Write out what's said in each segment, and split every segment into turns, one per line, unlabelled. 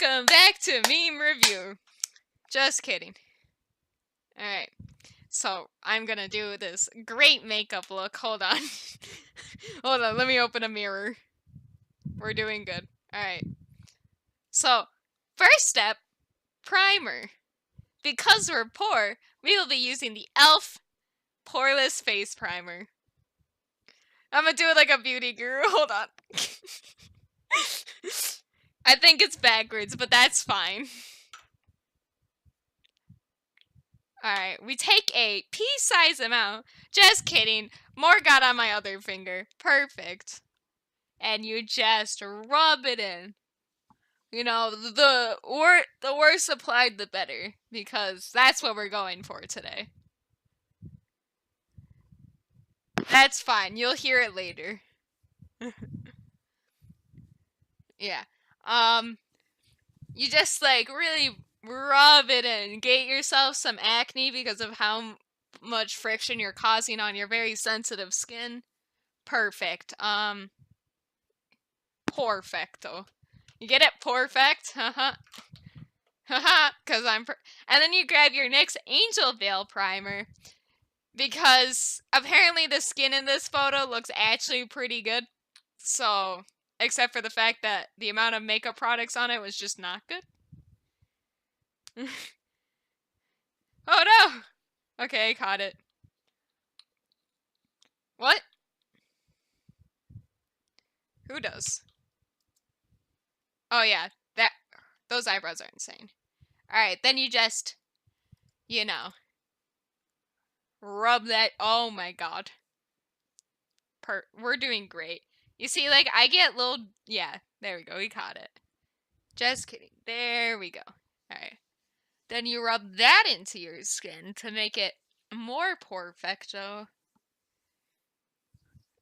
Welcome back to Meme Review. Just kidding. Alright, so I'm gonna do this great makeup look. Hold on. Hold on, let me open a mirror. We're doing good. Alright. So, first step, primer. Because we're poor, we will be using the e.l.f. Poreless Face Primer. I'm gonna do it like a beauty guru. Hold on. I think it's backwards, but that's fine. Alright, we take a pea-size amount. Just kidding. More got on my other finger. Perfect. And you just rub it in. You know, the worse applied, the better. Because that's what we're going for today. That's fine. You'll hear it later. Yeah. You just, like, really rub it in. Get yourself some acne because of how much friction you're causing on your very sensitive skin. Perfect. Perfecto. You get it? Perfect? Haha. Haha, because and then you grab your NYX Angel Veil Primer, because apparently the skin in this photo looks actually pretty good. So, except for the fact that the amount of makeup products on it was just not good. Oh no! Okay, I caught it. What? Who does? Oh yeah, those eyebrows are insane. Alright, then you just, you know, rub that. Oh my god. We're doing great. You see, like, I get little. Yeah, there we go. We caught it. Just kidding. There we go. Alright. Then you rub that into your skin to make it more perfecto.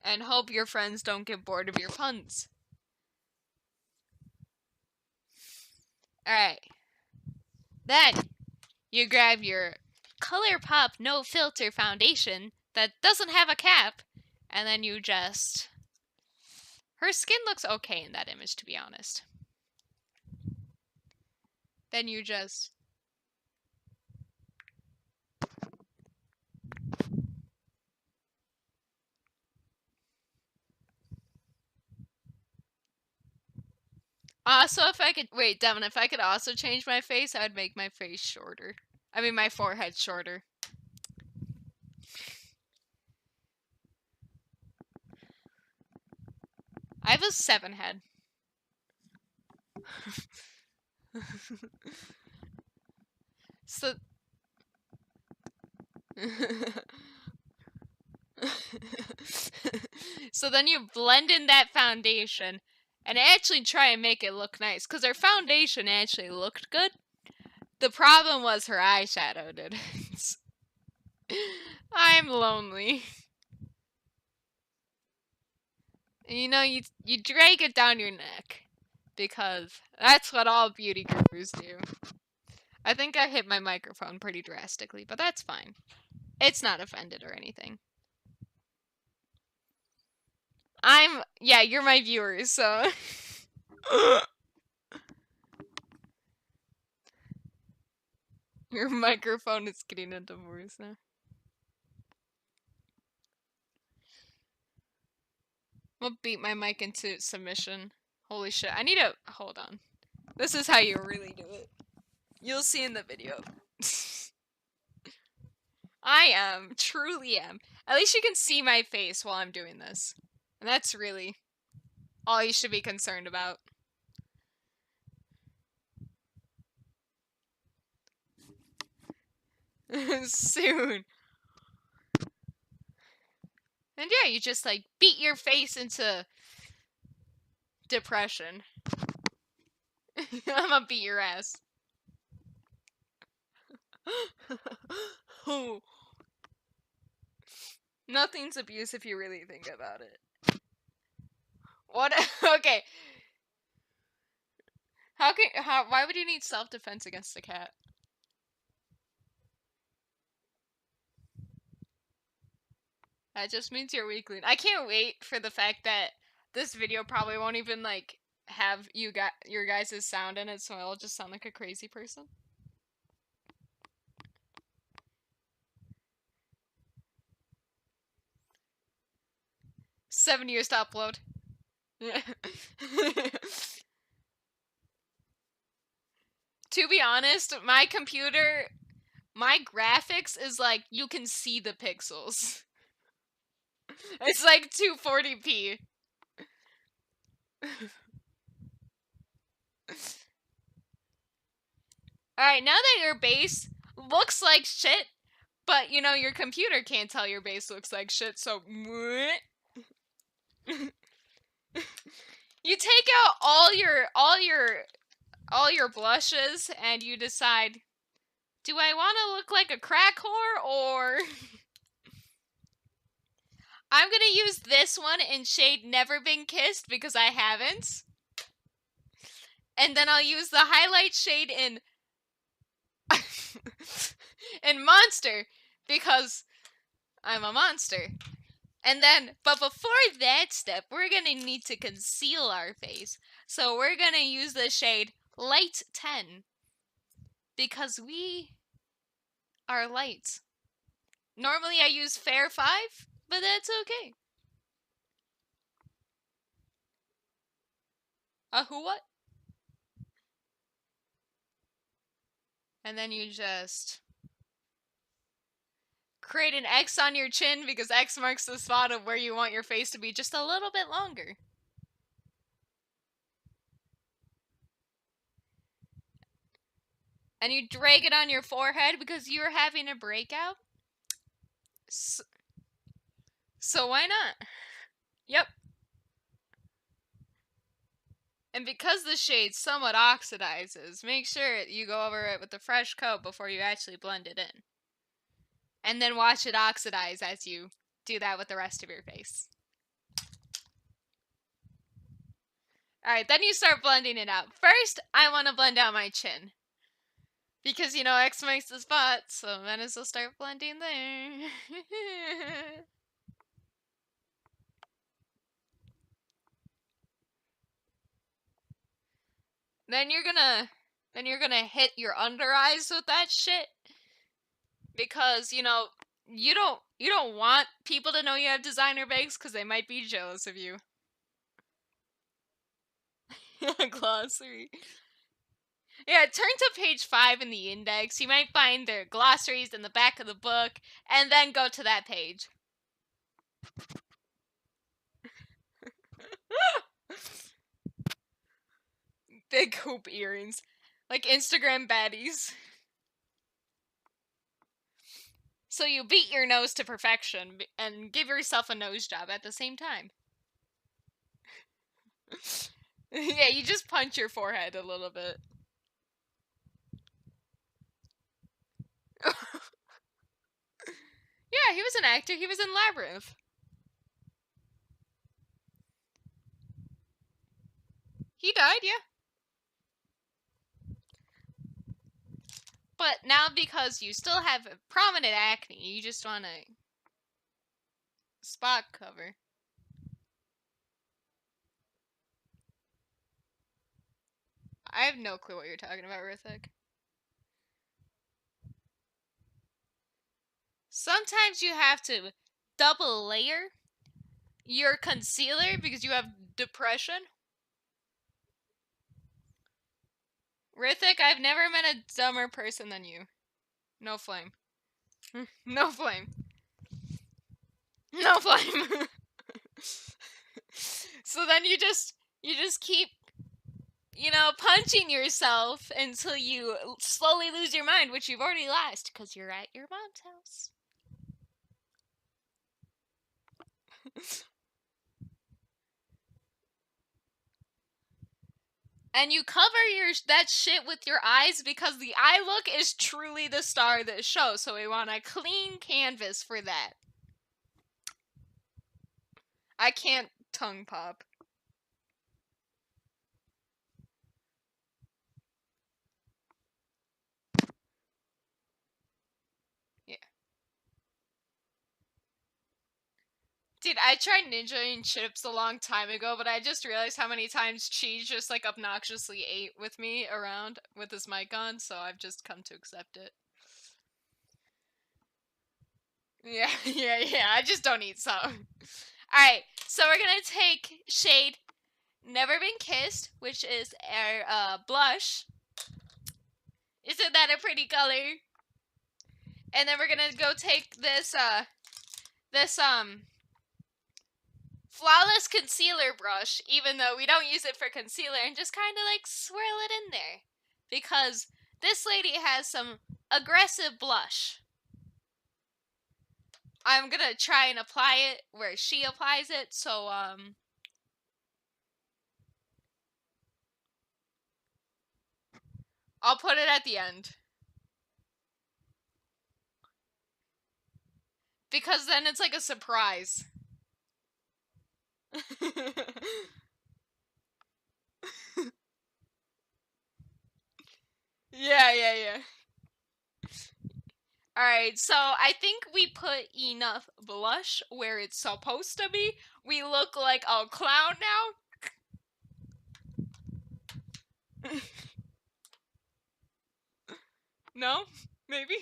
And hope your friends don't get bored of your puns. Alright. Then you grab your ColourPop No Filter foundation that doesn't have a cap, and then you just. Her skin looks okay in that image, to be honest. Then you just. Also, if I could. Wait, Devin, if I could also change my face, I would make my face shorter. I mean, my forehead shorter. I have a 7 head. So. So then you blend in that foundation and actually try and make it look nice, because her foundation actually looked good. The problem was her eyeshadow did. I'm lonely. You know, you drag it down your neck, because that's what all beauty gurus do. I think I hit my microphone pretty drastically, but that's fine. It's not offended or anything. Yeah, you're my viewers, so. Your microphone is getting a divorce now. I'm gonna beat my mic into submission. Holy shit, I need to. Hold on. This is how you really do it. You'll see in the video. I truly am. At least you can see my face while I'm doing this. And that's really all you should be concerned about. Soon. And yeah, you just like beat your face into depression. I'm gonna beat your ass. Nothing's abuse if you really think about it. What? Okay. Why would you need self-defense against a cat? That just means you're weakling. I can't wait for the fact that this video probably won't even, like, have you got your guys' sound in it, so I'll just sound like a crazy person. Seven years to upload. To be honest, my computer, my graphics is like you can see the pixels. It's like 240p. Alright, now that your base looks like shit, but you know your computer can't tell your base looks like shit, so you take out all your blushes and you decide, do I want to look like a crack whore or I'm going to use this one in shade Never Been Kissed because I haven't. And then I'll use the highlight shade in in Monster because I'm a monster. And then, but before that step, we're going to need to conceal our face. So we're going to use the shade Light 10 because we are light. Normally I use Fair 5, but that's okay. Who what? And then you just create an X on your chin because X marks the spot of where you want your face to be just a little bit longer. And you drag it on your forehead because you're having a breakout. So why not? Yep. And because the shade somewhat oxidizes, make sure you go over it with a fresh coat before you actually blend it in. And then watch it oxidize as you do that with the rest of your face. Alright, then you start blending it out. First, I want to blend out my chin. Because, you know, X makes the spot, so might as well start blending there. Then you're gonna hit your under eyes with that shit. Because, you know, you don't want people to know you have designer bags because they might be jealous of you. Glossary. Yeah, turn to page 5 in the index. You might find their glossaries in the back of the book, and then go to that page. Big hoop earrings. Like Instagram baddies. So you beat your nose to perfection and give yourself a nose job at the same time. Yeah, you just punch your forehead a little bit. Yeah, he was an actor. He was in Labyrinth. He died, yeah. But now because you still have prominent acne, you just want a spot cover. I have no clue what you're talking about, Rithik. Sometimes you have to double layer your concealer because you have depression. Rithik, I've never met a dumber person than you. No flame. No flame. No flame. So then you just keep, you know, punching yourself until you slowly lose your mind, which you've already lost because you're at your mom's house. And you cover that shit with your eyes because the eye look is truly the star of this show, so we want a clean canvas for that. I can't tongue pop. Yeah. Dude, I tried ninjaing chips a long time ago, but I just realized how many times Cheese just like obnoxiously ate with me around with his mic on, so I've just come to accept it. Yeah, yeah, I just don't eat some. Alright, so we're gonna take shade Never Been Kissed, which is our blush. Isn't that a pretty color? And then we're gonna go take this Flawless Concealer brush, even though we don't use it for concealer, and just kind of like swirl it in there. Because this lady has some aggressive blush. I'm gonna try and apply it where she applies it, so I'll put it at the end. Because then it's like a surprise. Yeah. Alright, so I think we put enough blush where it's supposed to be. We look like a clown now. No? Maybe?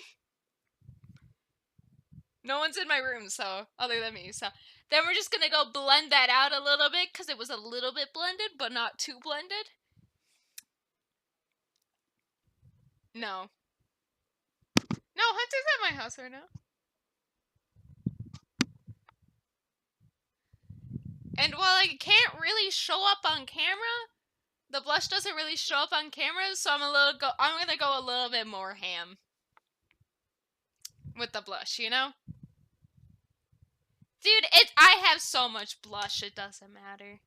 No one's in my room, so, other than me, so. Then we're just gonna go blend that out a little bit, because it was a little bit blended, but not too blended. No. No, Hunter's at my house right now. And while I can't really show up on camera, the blush doesn't really show up on camera, so I'm gonna go a little bit more ham with the blush, you know? Dude, I have so much blush, it doesn't matter.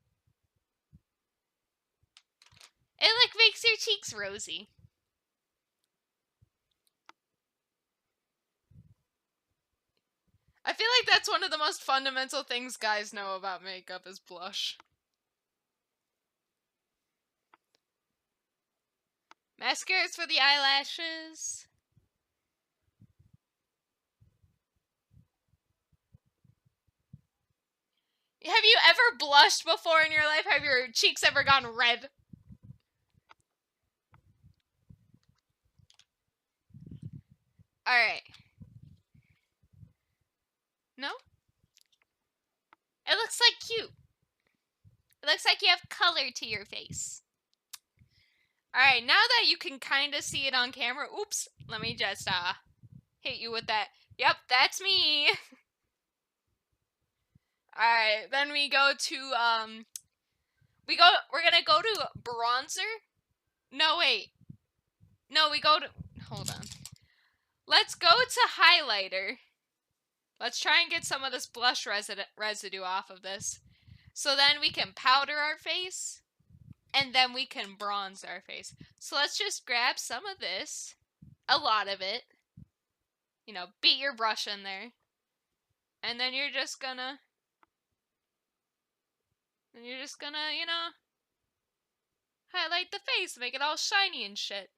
It like makes your cheeks rosy. I feel like that's one of the most fundamental things guys know about makeup is blush. Mascaras for the eyelashes. Have you ever blushed before in your life? Have your cheeks ever gone red? Alright. No? It looks like cute. It looks like you have color to your face. Alright, now that you can kind of see it on camera, oops, let me just hit you with that. Yep, that's me. Alright, then we go to we're gonna go to bronzer. No, wait. No, we go to, hold on. Let's go to highlighter. Let's try and get some of this blush residue off of this. So then we can powder our face, and then we can bronze our face. So let's just grab some of this, a lot of it. You know, beat your brush in there. And then you're just gonna, you know, highlight the face, make it all shiny and shit.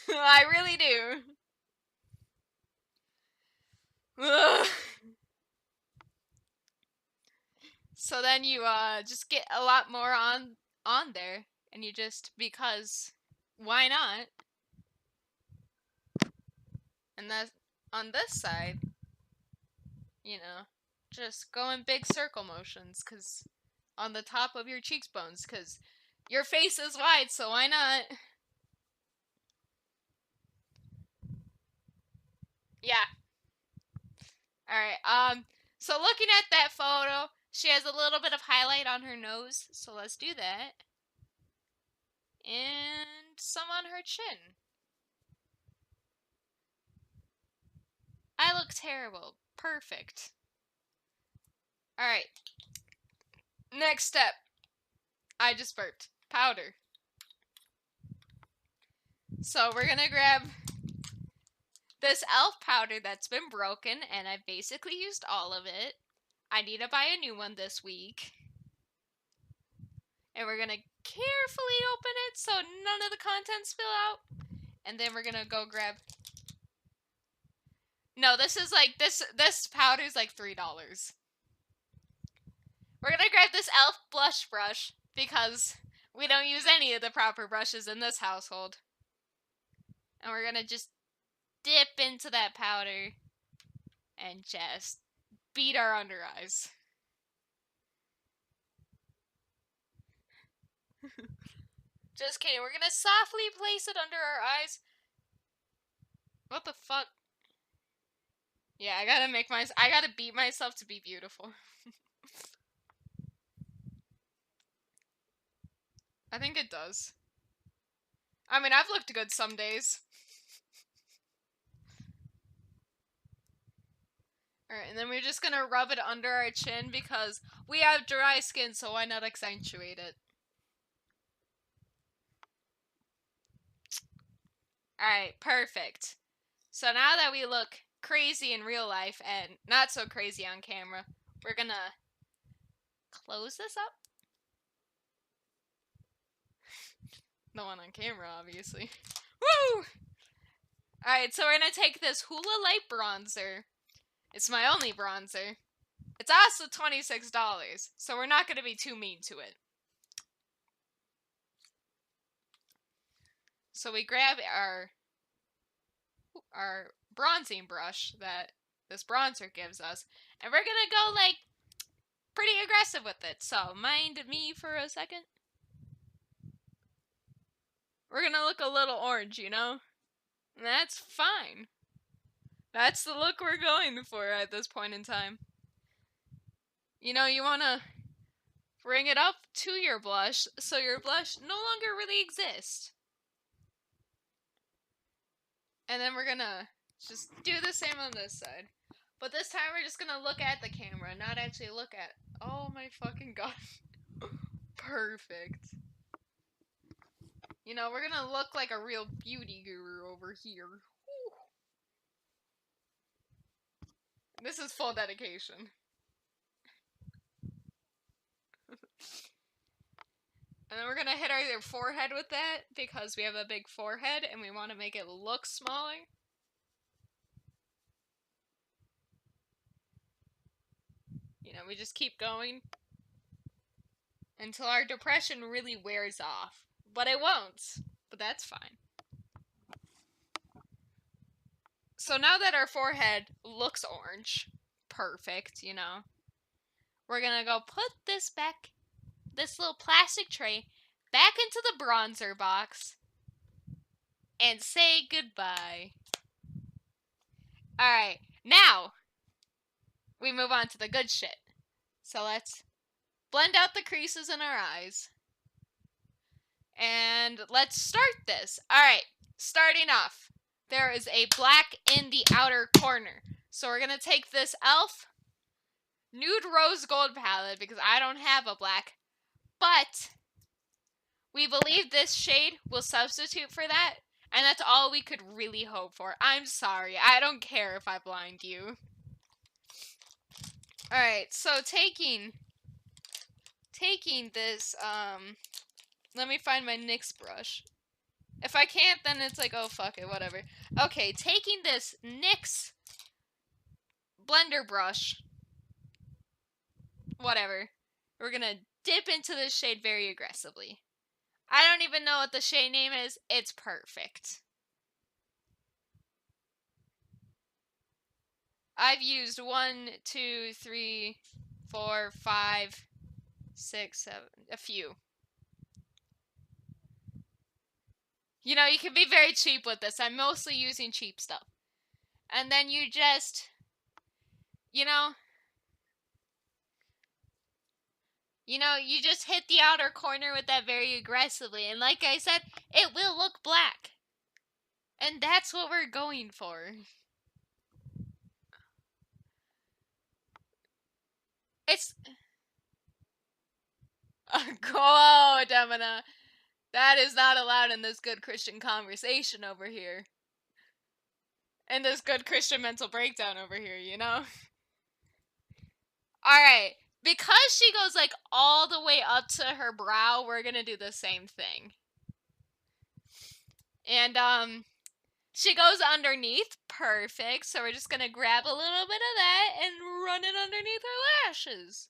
I really do. Ugh. So then you just get a lot more on there, and you just, because why not? And that on this side, you know, just go in big circle motions, cause on the top of your cheekbones, cause your face is wide, so why not? Yeah. Alright, so looking at that photo, she has a little bit of highlight on her nose, so let's do that. And some on her chin. I look terrible. Perfect. Alright. Next step. I just burped. Powder. So we're gonna grab this e.l.f. powder that's been broken, and I've basically used all of it. I need to buy a new one this week. And we're gonna carefully open it so none of the contents spill out. And then we're gonna go grab No, this is like, this powder's like $3. We're gonna grab this e.l.f. blush brush because we don't use any of the proper brushes in this household. And we're gonna just dip into that powder and just beat our under eyes. Just kidding, we're gonna softly place it under our eyes. What the fuck? Yeah, I gotta beat myself to be beautiful. I think it does. I mean, I've looked good some days. Alright, and then we're just gonna rub it under our chin because we have dry skin, so why not accentuate it? Alright, perfect. So now that we look crazy in real life and not so crazy on camera, we're gonna close this up. The one on camera, obviously. Woo! Alright, so we're gonna take this Hoola Light bronzer. It's my only bronzer. It's also $26, so we're not gonna be too mean to it. So we grab our bronzing brush that this bronzer gives us, and we're gonna go like pretty aggressive with it. So mind me for a second. We're gonna look a little orange, you know? And that's fine. That's the look we're going for at this point in time. You know, you wanna bring it up to your blush so your blush no longer really exists. And then we're gonna just do the same on this side. But this time we're just gonna look at the camera, not actually look at... Oh my fucking god. Perfect. You know, we're gonna look like a real beauty guru over here. Whew. This is full dedication. And then we're gonna hit our forehead with that because we have a big forehead and we want to make it look smaller. You know, we just keep going until our depression really wears off. But it won't. But that's fine. So now that our forehead looks orange, perfect, you know, we're gonna go put this back, this little plastic tray, back into the bronzer box and say goodbye. Alright, now we move on to the good shit. So let's blend out the creases in our eyes. And let's start this. Alright, starting off, there is a black in the outer corner. So we're going to take this e.l.f. Nude Rose Gold palette because I don't have a black. But we believe this shade will substitute for that. And that's all we could really hope for. I'm sorry. I don't care if I blind you. Alright, so taking this, let me find my NYX brush. If I can't, then it's like, oh, fuck it, whatever. Okay, taking this NYX blender brush, whatever, we're gonna dip into this shade very aggressively. I don't even know what the shade name is. It's perfect. I've used 1, 2, 3, 4, 5, 6, 7, a few. You know, you can be very cheap with this. I'm mostly using cheap stuff. And then you just, you just hit the outer corner with that very aggressively. And like I said, it will look black. And that's what we're going for. It's... Oh, Demina. That is not allowed in this good Christian conversation over here. In this good Christian mental breakdown over here, you know? Alright. Because she goes, like, all the way up to her brow, we're gonna do the same thing. And, She goes underneath. Perfect. So we're just gonna grab a little bit of that and run it underneath her lashes.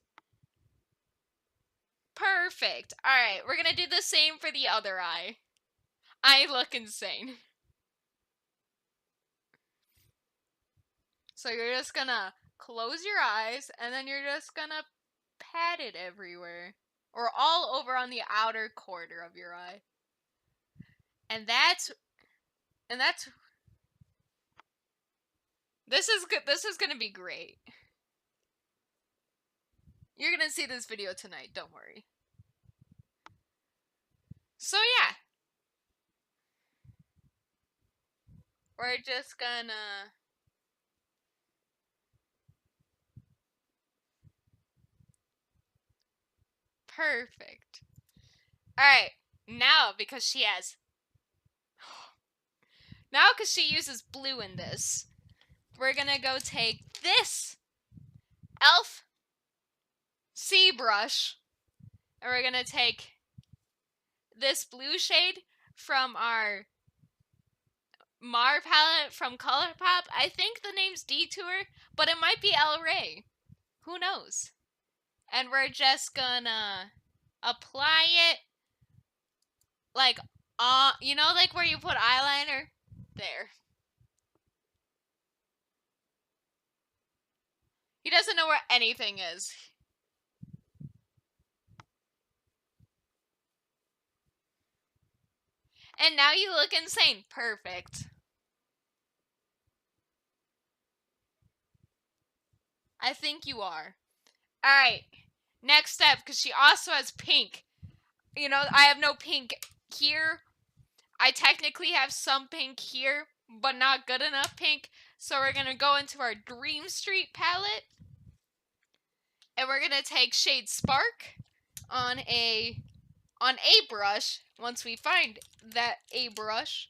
Perfect. Alright, we're gonna do the same for the other eye. I look insane. So you're just gonna close your eyes, and then you're just gonna pat it everywhere. Or all over on the outer corner of your eye. And that's... This is gonna be great. You're gonna see this video tonight, don't worry. So yeah. We're just gonna... Perfect. Alright, now because she has... Now because she uses blue in this, we're gonna go take this e.l.f. C brush, and we're gonna take this blue shade from our Mar palette from ColourPop. I think the name's Detour, but it might be El Rey. Who knows? And we're just gonna apply it like, you know, like where you put eyeliner? There. He doesn't know where anything is. And now you look insane. Perfect. I think you are. Alright. Next step, because she also has pink. You know, I have no pink here. I technically have some pink here, but not good enough pink. So we're going to go into our Dream Street palette. And we're going to take shade Spark on a brush. Once we find that a brush,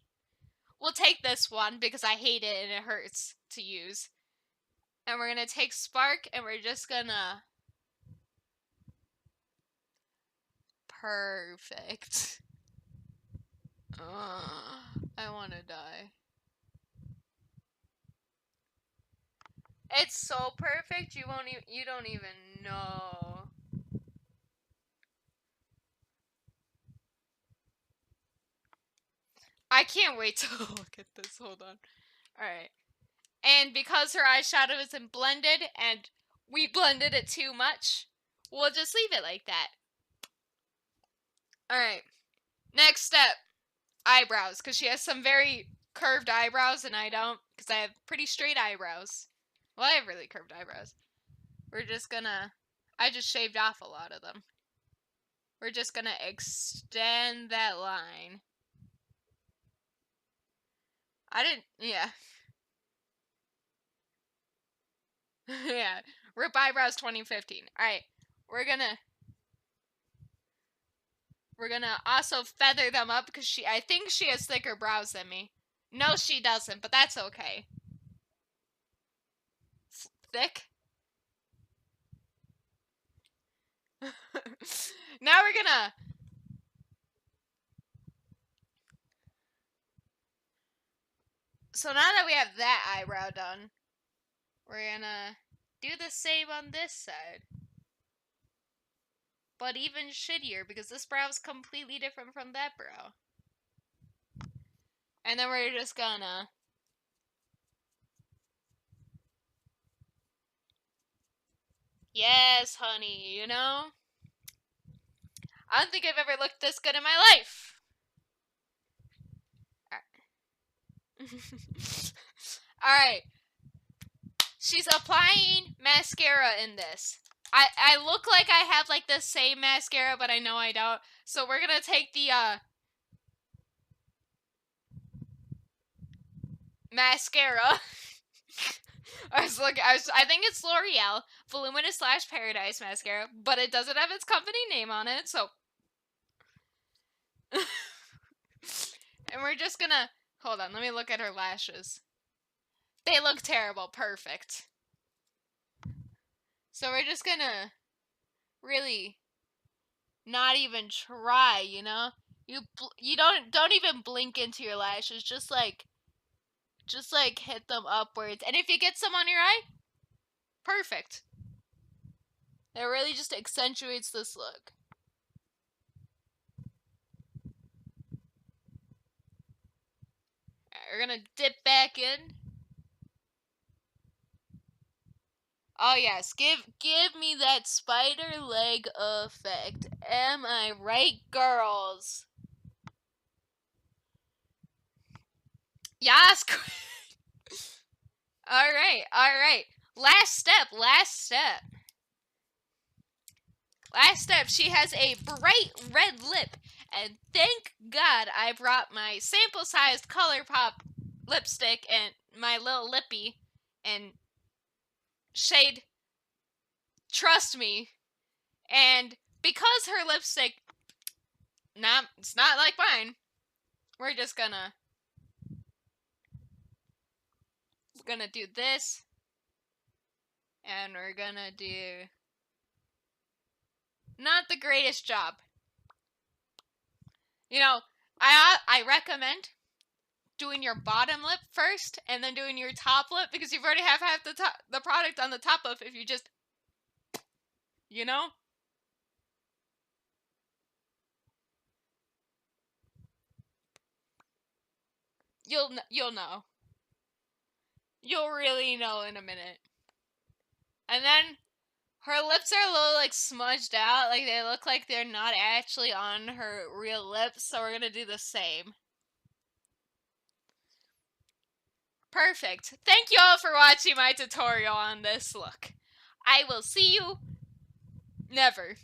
we'll take this one because I hate it and it hurts to use. And we're going to take Spark and we're just going to... Perfect. I want to die. It's so perfect, you don't even know. I can't wait to look at this. Hold on. Alright. And because her eyeshadow isn't blended and we blended it too much, we'll just leave it like that. Alright. Next step. Eyebrows. Because she has some very curved eyebrows and I don't. Because I have pretty straight eyebrows. Well, I have really curved eyebrows. We're just gonna... I just shaved off a lot of them. We're just gonna extend that line. Yeah. Yeah. RIP Eyebrows 2015. Alright. We're gonna also feather them up because I think she has thicker brows than me. No, she doesn't, but that's okay. Thick? Now we're gonna... So now that we have that eyebrow done, we're gonna do the same on this side. But even shittier, because this brow is completely different from that brow. And then we're just gonna... Yes, honey, you know? I don't think I've ever looked this good in my life. Alright. She's applying mascara in this. I look like I have like the same mascara, but I know I don't. So we're gonna take the mascara. I think it's L'Oreal Voluminous Lash Paradise mascara, but it doesn't have its company name on it, so. And we're just gonna... Hold on, let me look at her lashes. They look terrible. Perfect. So we're just gonna really not even try, you know? You don't even blink into your lashes, just like just like hit them upwards. And if you get some on your eye, perfect. It really just accentuates this look. Alright, we're gonna dip back in. Oh yes, give me that spider leg effect. Am I right, girls? Yes. All right. Last step. She has a bright red lip, and thank God I brought my sample-sized ColourPop lipstick and my little lippy and shade. Trust me. And because her lipstick, it's not like mine. We're just gonna do this, and we're gonna do not the greatest job. You know, I recommend doing your bottom lip first and then doing your top lip, because you've already have half the product on the top lip if you just, you know? You'll know. You'll really know in a minute. And then her lips are a little like smudged out, like they look like they're not actually on her real lips, so we're gonna do the same. Perfect. Thank you all for watching my tutorial on this look. I will see you never.